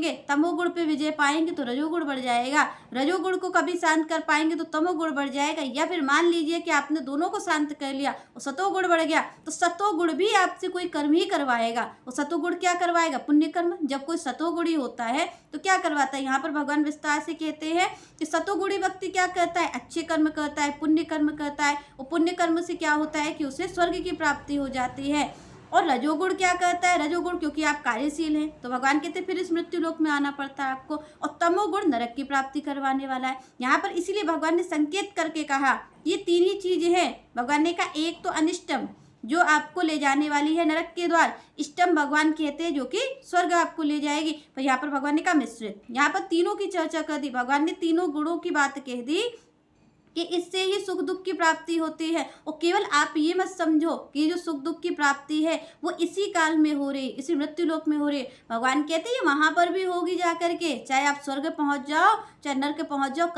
करेंगे, तमोगुण पे विजय पाएंगे तो रजोगुण बढ़ जाएगा, रजोगुण को कभी शांत कर पाएंगे तो तमोगुण बढ़ जाएगा। या फिर मान लीजिए कि आपने दोनों को शांत कर लिया और सतोगुण बढ़ गया, तो सतोगुण भी आपसे कोई कर्म ही करवाएगा। और सतोगुण क्या करवाएगा? पुण्य कर्म। जब कोई सतोगुणी होता है तो क्या करवाता है? यहाँ पर भगवान विस्तार से कहते हैं कि सतोगुणी व्यक्ति क्या करता है? अच्छे कर्म करता है, पुण्य कर्म करता है, और पुण्य कर्म से क्या होता है कि उसे स्वर्ग की प्राप्ति हो जाती है। और रजोगुण क्या करता है? रजोगुण, क्योंकि आप कार्यशील हैं तो भगवान कहते हैं फिर इस मृत्यु लोक में आना पड़ता है आपको। और तमोगुण नरक की प्राप्ति करवाने वाला है। यहाँ पर इसीलिए भगवान ने संकेत करके कहा ये तीन ही चीजें हैं। भगवान ने कहा एक तो अनिष्टम, जो आपको ले जाने वाली है नरक के द्वार, इष्टम भगवान कहते हैं जो कि स्वर्ग आपको ले जाएगी। पर यहाँ पर भगवान ने कहा मिश्रित, यहाँ पर तीनों की चर्चा कर दी। भगवान ने तीनों गुणों की बात कह दी कि इससे ही सुख दुख की प्राप्ति होती है। और केवल आप ये मत समझो कि जो सुख दुख की प्राप्ति है वो इसी काल में हो रही, इसी मृत्यु लोक में हो रही। भगवान कहते हैं वहां पर भी होगी जा करके, चाहे आप स्वर्ग पहुंच जाओ चाहे नरक पहुंच जाओ।